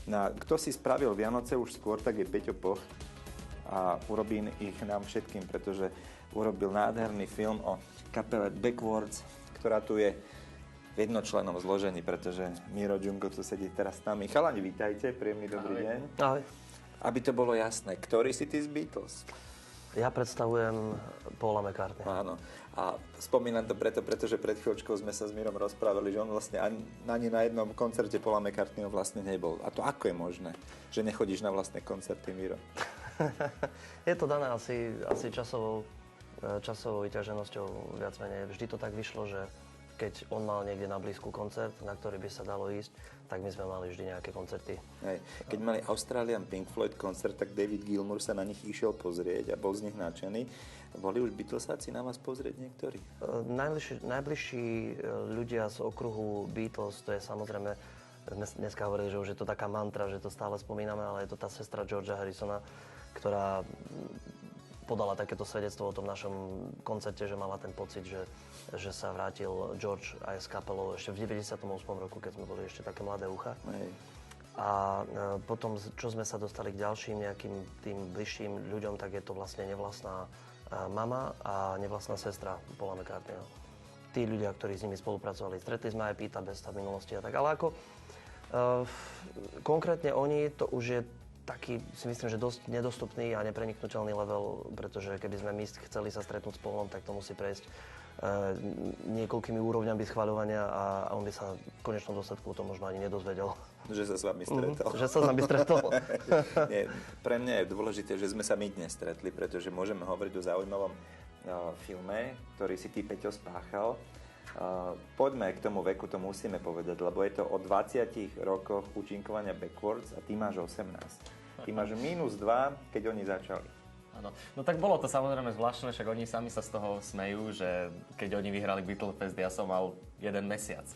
No, kto si spravil Vianoce už skôr, tak je Peťo Poch a urobí ich nám všetkým, pretože urobil nádherný film o kapele Backwards, ktorá tu je v jednočlennom zložení, pretože Miro Džungo tu sedí teraz s nami. Chalani, vítajte, príjemný dobrý deň. Ahoj. Aby to bolo jasné, ktorý si ty z Beatles? Ja predstavujem Paula McCartney. Áno. A spomínam to pretože pred chvíľočkou sme sa s Mírom rozprávali, že on vlastne ani na jednom koncerte Paula McCartneyho vlastne nebol. A to ako je možné, že nechodíš na vlastné koncerty, Míro? Je to dané asi časovou vyťaženosťou viac menej. Vždy to tak vyšlo, že keď on mal niekde na blízku koncert, na ktorý by sa dalo ísť, tak my sme mali vždy nejaké koncerty. Hej. Keď mali Australian Pink Floyd koncert, tak David Gilmour sa na nich išiel pozrieť a bol z nich nadšený. Boli už Beatlesáci na vás pozrieť niektorí? Najbližší ľudia z okruhu Beatles, to je samozrejme, dneska hovorili, že už je to taká mantra, že to stále spomíname, ale je to tá sestra Georgea Harrisona, ktorá podala takéto svedectvo o tom našom koncerte, že mala ten pocit, že sa vrátil George aj s kapelou ešte v 98. roku, keď sme boli ešte také mladé ucha. Hej. A potom, čo sme sa dostali k ďalším nejakým tým bližším ľuďom, tak je to vlastne nevlastná mama a nevlastná sestra Paula McCartneyho. Tí ľudia, ktorí s nimi spolupracovali, stretli sme aj Peta Besta v minulosti a tak. Ale ako konkrétne oni, to už je taký, si myslím, že dosť nedostupný a nepreniknuteľný level, pretože keby sme my chceli sa stretnúť s Paulom, tak to musí prejsť niekoľkými úrovňami schvaľovania a on by sa v konečnom dôsledku to možno ani nedozvedel. Že sa s vami stretol. Že sa s nami stretol. Nie, pre mňa je dôležité, že sme sa my dnes stretli, pretože môžeme hovoriť o zaujímavom filme, ktorý si ty, Peťo, spáchal. Poďme k tomu veku, to musíme povedať, lebo je to o 20 rokoch účinkovania Backwards a ty máš 18. Ty máš -2, keď oni začali. Áno. No tak bolo to samozrejme zvláštne, však oni sami sa z toho smejú, že keď oni vyhrali Beatlefest, ja som mal 1 mesiac.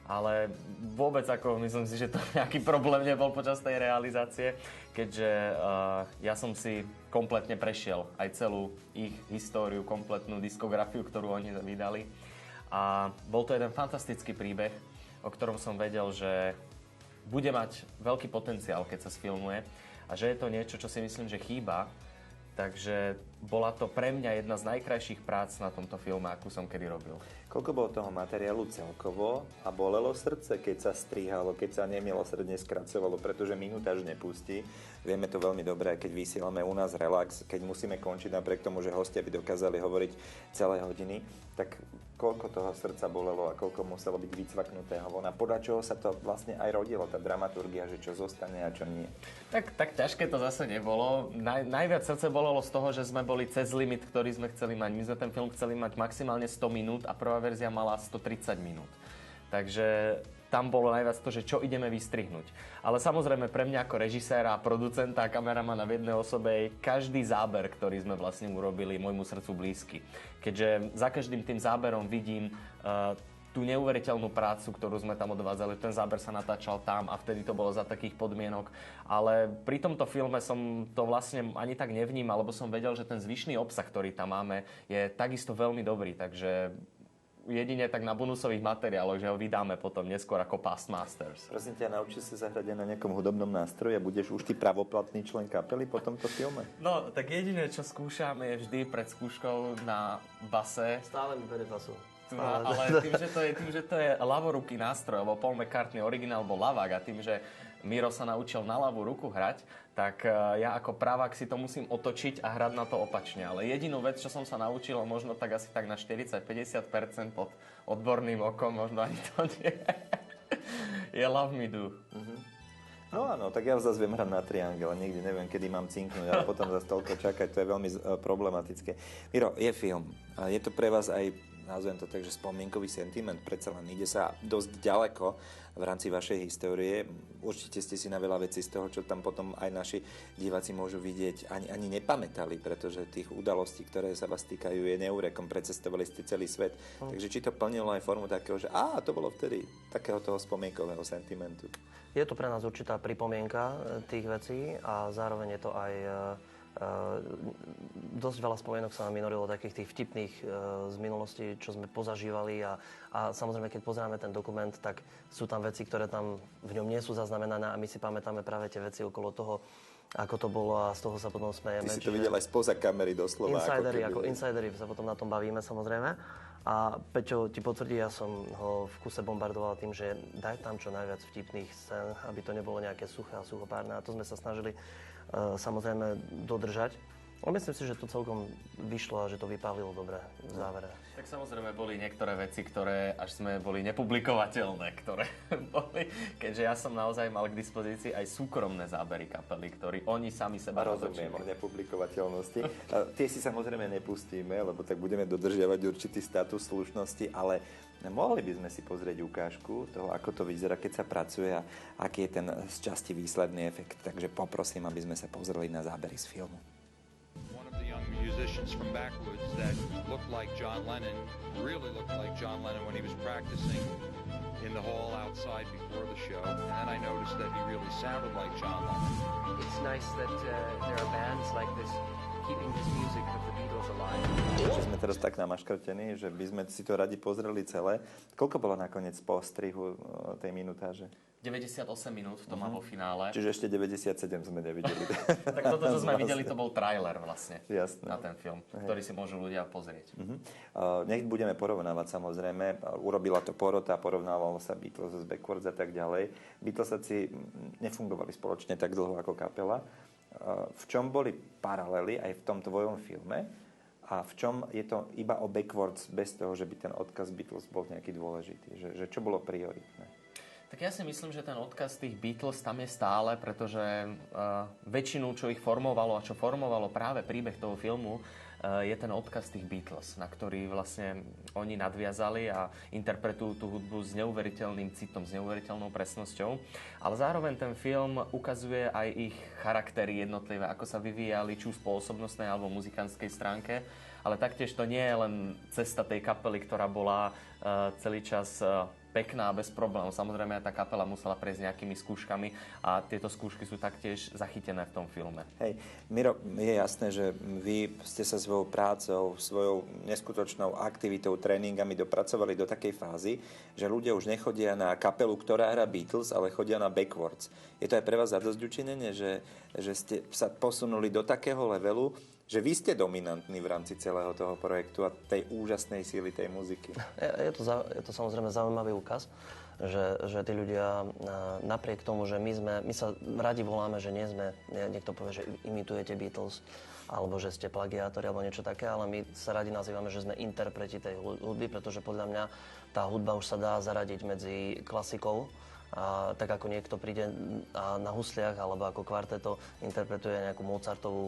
Ale vôbec ako, myslím si, že to nejaký problém nebol počas tej realizácie, keďže ja som si kompletne prešiel aj celú ich históriu, kompletnú diskografiu, ktorú oni vydali. A bol to jeden fantastický príbeh, o ktorom som vedel, že bude mať veľký potenciál, keď sa sfilmuje a že je to niečo, čo si myslím, že chýba. Takže bola to pre mňa jedna z najkrajších prác na tomto filme, akú som kedy robil. Koľko bolo toho materiálu celkovo a bolelo srdce, keď sa strihalo, keď sa nemilosrdne skracovalo, pretože minútaž nepustí. Vieme to veľmi dobre, keď vysielame u nás relax, keď musíme končiť napriek tomu, že hostia by dokázali hovoriť celé hodiny, tak koľko toho srdca bolelo a koľko muselo byť vycvaknutého von a podľa čoho sa to vlastne aj rodilo, tá dramaturgia, že čo zostane a čo nie. Tak ťažké to zase nebolo. Najviac srdce bolelo z toho, že sme boli cez limit, ktorý sme chceli mať. My sme ten film chceli mať maximálne 100 minút a prvá verzia mala 130 minút. Takže tam bolo najviac to, že čo ideme vystrihnúť. Ale samozrejme pre mňa ako režiséra, producenta a kameramana v jednej osobe je každý záber, ktorý sme vlastne urobili, môjmu srdcu blízky. Keďže za každým tým záberom vidím tú neuveriteľnú prácu, ktorú sme tam odvádzali. Ten záber sa natáčal tam a vtedy to bolo za takých podmienok. Ale pri tomto filme som to vlastne ani tak nevnímal, lebo som vedel, že ten zvyšný obsah, ktorý tam máme, je takisto veľmi dobrý. Takže jedine tak na bonusových materiáloch, že ho vydáme potom neskôr ako Past Masters. Prosím ťa, naučíš sa zahrať aj na nejakom hudobnom nástroji a budeš už ty pravoplatný člen kapely po tomto filme? No, tak jediné, čo skúšam, je vždy pred skúškou na base. Stále mi berie basu. Ale tým, že to je ľavoruký nástroj, lebo Paul McCartney originál bol ľavák a tým, že Miro sa naučil na ľavú ruku hrať, tak ja ako pravák si to musím otočiť a hrať na to opačne. Ale jedinú vec, čo som sa naučil, možno tak asi tak na 40-50% pod odborným okom, možno ani to nie, je Love Me Do. No áno, tak ja zase viem hrať na triangel, niekde neviem, kedy mám cinknúť, ale potom zase toľko čakať, to je veľmi problematické. Miro, je film. Je to pre vás aj, nazvem to tak, že spomienkový sentiment, predsa len ide sa dosť ďaleko v rámci vašej histórie. Určite ste si na veľa vecí z toho, čo tam potom aj naši diváci môžu vidieť, ani nepamätali, pretože tých udalostí, ktoré sa vás týkajú, je neurekom, precestovali ste celý svet. Takže či to plnilo aj formu takého, že to bolo vtedy, takého toho spomienkového sentimentu. Je to pre nás určitá pripomienka tých vecí a zároveň je to aj dosť veľa spomienok sa nám vynorilo takých tých vtipných z minulosti, čo sme pozažívali a A samozrejme, keď pozeráme ten dokument, tak sú tam veci, ktoré tam v ňom nie sú zaznamenané a my si pamätáme práve tie veci okolo toho, ako to bolo a z toho sa potom smejeme. Ty si to videl aj spoza kamery doslova. Insidery sa potom na tom bavíme samozrejme. A Peťo ti potvrdí, ja som ho v kuse bombardoval tým, že daj tam čo najviac vtipných scén, aby to nebolo nejaké suché a suchopárne. A to sme sa snažili samozrejme dodržať. A myslím si, že to celkom vyšlo a že to vypálilo dobre v závere. Tak samozrejme boli niektoré veci, ktoré až sme boli nepublikovateľné, ktoré boli, keďže ja som naozaj mal k dispozícii aj súkromné zábery kapely, ktorí oni sami seba rozumiem o nepublikovateľnosti. Tie si samozrejme nepustíme, lebo tak budeme dodržiavať určitý status slušnosti, ale mohli by sme si pozrieť ukážku toho, ako to vyzerá, keď sa pracuje a aký je ten z časti výsledný efekt. Takže poprosím, aby sme sa pozreli na zábery z filmu. Musicians from backwoods that looked like John Lennon, really looked like John Lennon when he was practicing in the hall outside before the show. And then I noticed that he really sounded like John Lennon. It's nice that there are bands like this keeping this music of the Beatles alive. Že sme teraz tak namaškrtení, že by sme si to radi pozreli celé. Koľko bolo nakoniec postrihu tej minutáže? 98 minút to má vo finále. Čiže ešte 97 sme nevideli. Tak toto, čo sme videli, to bol trailer vlastne. Jasné. Na ten film, ktorý si môžu ľudia pozrieť. Nech budeme porovnávať samozrejme. Urobila to porota, porovnávalo sa Beatles z Backwards a tak ďalej. Beatlesáci nefungovali spoločne tak dlho ako kapela. V čom boli paralely aj v tom tvojom filme? A v čom je to iba o Backwards bez toho, že by ten odkaz Beatles bol nejaký dôležitý? Že čo bolo prioritné? Tak ja si myslím, že ten odkaz tých Beatles tam je stále, pretože väčšinu, čo ich formovalo a čo formovalo práve príbeh toho filmu, je ten odkaz tých Beatles, na ktorý vlastne oni nadviazali a interpretujú tú hudbu s neuveriteľným citom, s neuveriteľnou presnosťou. Ale zároveň ten film ukazuje aj ich charaktery jednotlivé, ako sa vyvíjali či už po osobnostnej alebo muzikantskej stránke. Ale taktiež to nie je len cesta tej kapely, ktorá bola celý čas pekná, bez problémov. Samozrejme, aj tá kapela musela prejsť nejakými skúškami a tieto skúšky sú taktiež zachytené v tom filme. Hej, Miro, je jasné, že vy ste sa svojou prácou, svojou neskutočnou aktivitou, tréningami dopracovali do takej fázy, že ľudia už nechodia na kapelu, ktorá hrá Beatles, ale chodia na Backwards. Je to aj pre vás zadosťučinenie, že ste sa posunuli do takého levelu, že vy ste dominantní v rámci celého toho projektu a tej úžasnej síly tej muziky. Je to samozrejme zaujímavý úkaz, že tí ľudia napriek tomu, že my sa radi voláme, že nie sme, niekto povie, že imitujete Beatles, alebo že ste plagiátori, alebo niečo také, ale my sa radi nazývame, že sme interpreti tej hudby, pretože podľa mňa tá hudba už sa dá zaradiť medzi klasikou, a tak ako niekto príde a na husliach alebo ako kvarteto interpretuje nejakú Mozartovú,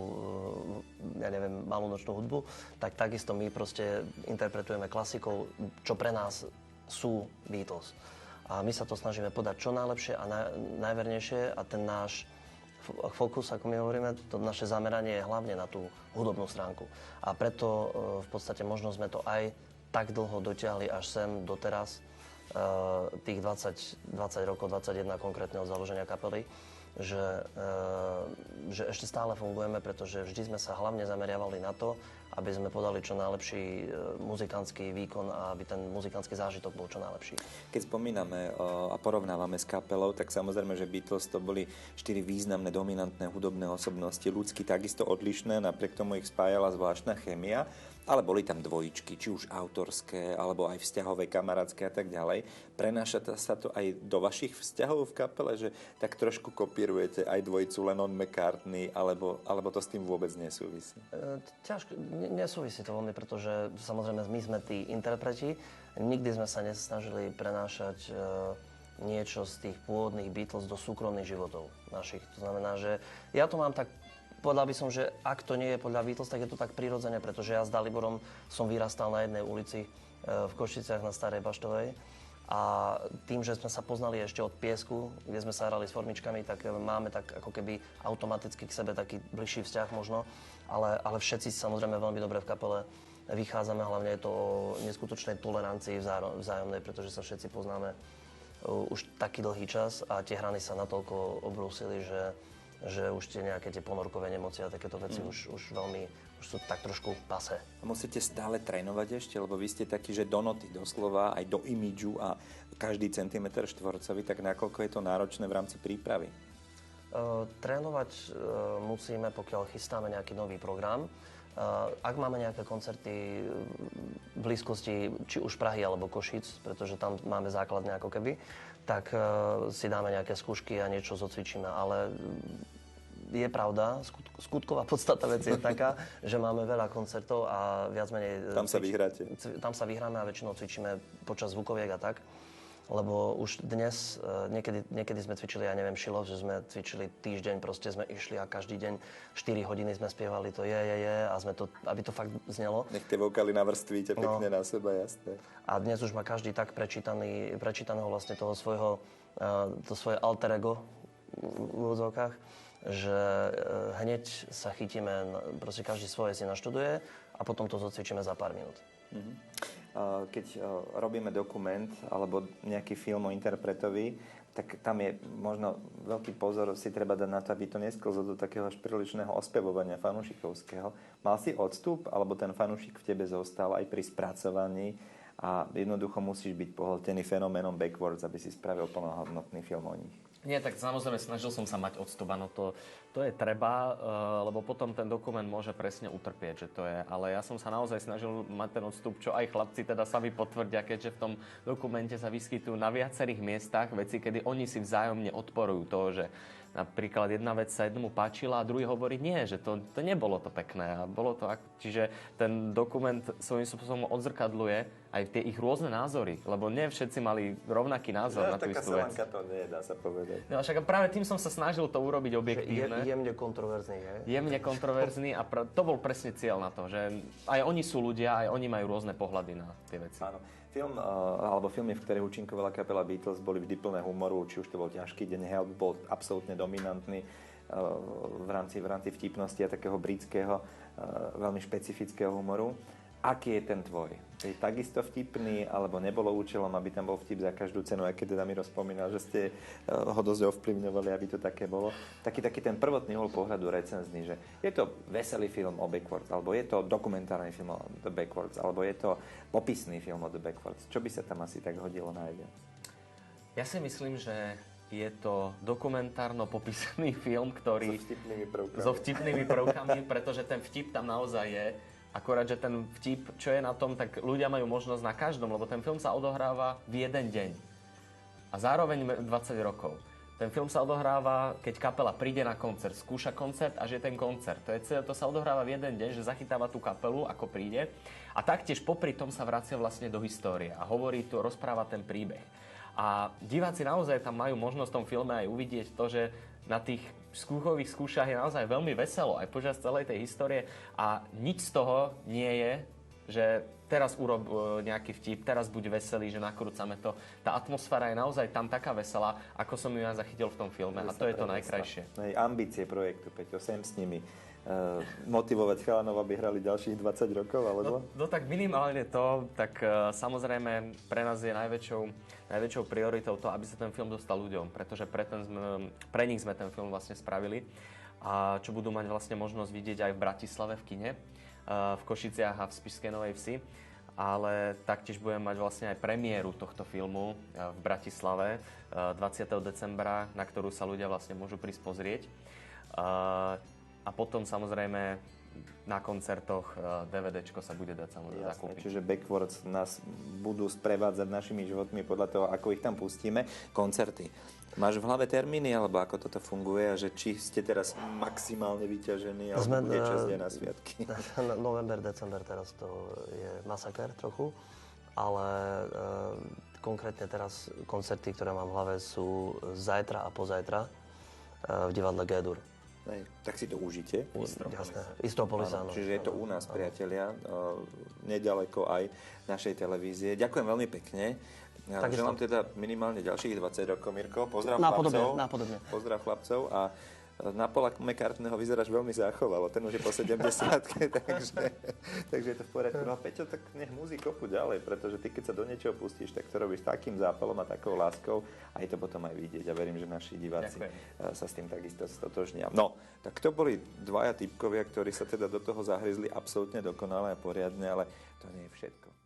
ja neviem, malú nočnú hudbu, tak takisto my proste interpretujeme klasikov, čo pre nás sú Beatles. A my sa to snažíme podať čo najlepšie a najvernejšie a ten náš fokus, ako my hovoríme, to naše zameranie je hlavne na tú hudobnú stránku. A preto v podstate možno sme to aj tak dlho dotiahli až sem doteraz, tých 20 rokov, 21 konkrétne od založenia kapely, že ešte stále fungujeme, pretože vždy sme sa hlavne zameriavali na to, aby sme podali čo najlepší muzikantský výkon a aby ten muzikantský zážitok bol čo najlepší. Keď spomíname a porovnávame s kapelou, tak samozrejme, že Beatles to boli 4 významné, dominantné hudobné osobnosti, ľudsky takisto odlišné, napriek tomu ich spájala zvláštna chémia, ale boli tam dvojičky, či už autorské, alebo aj vzťahové, kamarátske a tak ďalej. Prenáša sa to aj do vašich vzťahov v kapele, že tak trošku kopírujete aj dvojicu Lennon-McCartney, alebo to s tým vôbec nesúvisí? Ťažko, nesúvisí to veľmi, pretože samozrejme my sme tí interpreti. Nikdy sme sa nesnažili prenášať niečo z tých pôvodných Beatles do súkromných životov našich. To znamená, že ja to mám tak, povedal by som, že ak to nie je podľa Beatles, tak je to tak prirodzené, pretože ja s Daliborom som vyrastal na jednej ulici v Košiciach na Starej Baštovej a tým, že sme sa poznali ešte od piesku, kde sme sa hrali s formičkami, tak máme tak ako keby automaticky k sebe taký bližší vzťah možno, ale všetci samozrejme veľmi dobre v kapele vychádzame, hlavne je to o neskutočnej tolerancii vzájomnej, pretože sa všetci poznáme už taký dlhý čas a tie hrany sa natoľko obrúsili, že že už tie ponorkové nemoci a takéto veci už sú tak trošku pase. A musíte stále trénovať ešte, lebo vy ste takí, že do noty, doslova, aj do imidžu a každý centimetr štvorcový, tak nakoľko je to náročné v rámci prípravy? Trénovať musíme, pokiaľ chystáme nejaký nový program. Ak máme nejaké koncerty v blízkosti, či už Prahy alebo Košíc, pretože tam máme základne ako keby, tak si dáme nejaké skúšky a niečo zocvičíme. Ale je pravda, skutková podstata vec je taká, že máme veľa koncertov a viac menej... Tam sa vyhráte. Tam sa vyhráme a väčšinou cvičíme počas zvukoviek a tak. Lebo už dnes, niekedy sme cvičili, ja neviem, Šilov, že sme cvičili týždeň, proste sme išli a každý deň 4 hodiny sme spievali to je a sme to, aby to fakt znelo. Nech tie vokály navrstvíte pekne na seba, jasné. A dnes už má každý tak prečítaného vlastne toho svojho, to svoje alter ego v úvodzovkách, že hneď sa chytíme, proste každý svoje si naštuduje a potom to zocvičíme za pár minút. Keď robíme dokument alebo nejaký film o interpretovi, tak tam je možno veľký pozor si treba dať na to, aby to nesklzlo do takého až prílišného ospevovania fanúšikovského. Mal si odstup, alebo ten fanúšik v tebe zostal aj pri spracovaní a jednoducho musíš byť pohltený fenoménom Backwards, aby si spravil plnohodnotný film o nich? Nie, tak samozrejme snažil som sa mať odstup, no to je treba, lebo potom ten dokument môže presne utrpieť, že to je. Ale ja som sa naozaj snažil mať ten odstup, čo aj chlapci teda sami potvrdia, keďže v tom dokumente sa vyskytujú na viacerých miestach veci, kedy oni si vzájomne odporujú toho, že napríklad jedna vec sa jednomu páčila a druhý hovorí nie, že to nebolo to pekné. A bolo to čiže ten dokument svojím spôsobom odzrkadluje aj tie ich rôzne názory, lebo nie všetci mali rovnaký názor na tú istú vec. Taká to nie, dá sa povedať. No, však práve tým som sa snažil to urobiť objektívne. Jemne kontroverzný, je? Jemne kontroverzný a to bol presne cieľ na to, že aj oni sú ľudia, aj oni majú rôzne pohľady na tie veci. Áno. Filmy, v ktorých účinkovala kapela Beatles, boli vždy plné humoru, či už to bol Ťažký deň, Help bol absolútne dominantný v rámci vtipnosti a takého britského, veľmi špecifického humoru. Aký je ten tvoj? Je takisto vtipný, alebo nebolo účelom, aby tam bol vtip za každú cenu, aj keď teda Miro spomínal, že ste ho dosť ovplyvňovali, aby to také bolo. Taký ten prvotný uhol pohľadu recenzný, že je to veselý film o Backwards, alebo je to dokumentárny film o The Backwards, alebo je to popisný film o The Backwards. Čo by sa tam asi tak hodilo najviac? Ja si myslím, že je to dokumentárno-popisný film, ktorý... So vtipnými prvkami, pretože ten vtip tam naozaj je. Akorát, že ten vtip, čo je na tom, tak ľudia majú možnosť na každom, lebo ten film sa odohráva v jeden deň. A zároveň 20 rokov. Ten film sa odohráva, keď kapela príde na koncert, skúša koncert a že je ten koncert. To sa odohráva v jeden deň, že zachytáva tú kapelu, ako príde. A taktiež popri tom sa vracia vlastne do histórie a rozpráva ten príbeh. A diváci naozaj tam majú možnosť v tom filme aj uvidieť to, že na tých skúškových skúšach je naozaj veľmi veselo aj počas celej tej histórie a nič z toho nie je, že teraz urob nejaký vtip, teraz buď veselý, že nakrúcame to. Tá atmosféra je naozaj tam taká veselá, ako som ju ja zachytil v tom filme a to je to najkrajšie. Ambície projektu, Peťo, sem s nimi. Motivovať chalanov, aby hrali ďalších 20 rokov, alebo? No tak minimálne to, tak samozrejme pre nás je najväčšou prioritou to, aby sa ten film dostal ľuďom, pretože pre nich sme ten film vlastne spravili a čo budú mať vlastne možnosť vidieť aj v Bratislave v kine, v Košiciach a v Spišskej Novej Vsi, ale taktiež budeme mať vlastne aj premiéru tohto filmu v Bratislave 20. decembra, na ktorú sa ľudia vlastne môžu prísť pozrieť. A potom samozrejme na koncertoch DVDčko sa bude dať samozrejme zakúpiť. Čiže Backwards nás budú sprevádzať našimi životmi podľa toho, ako ich tam pustíme. Koncerty. Máš v hlave termíny, alebo ako toto funguje? A že či ste teraz maximálne vyťažení, alebo bude čas na sviatky? November, december teraz to je masaker trochu, ale konkrétne teraz koncerty, ktoré mám v hlave, sú zajtra a pozajtra v divadle G-dur. Tak si to užite. Istropolis, áno. Čiže je to u nás, priatelia, nedaleko aj našej televízie. Ďakujem veľmi pekne. Želám teda minimálne ďalších 20 rokov, Mirko. Pozdrav chlapcov. Napodobne. Pozdrav chlapcov a na Paula McCartneyho vyzeráš veľmi zachovalo, ten už je po 70-ke, takže je to v poriadku. No a Peťo, tak nech musí kopu ďalej, pretože ty keď sa do niečoho pustíš, tak to robíš takým zápalom a takou láskou a je to potom aj vidieť a verím, že naši diváci sa s tým takisto stotožnia. No, tak to boli dvaja typkovia, ktorí sa teda do toho zahryzli absolútne dokonale a poriadne, ale to nie je všetko.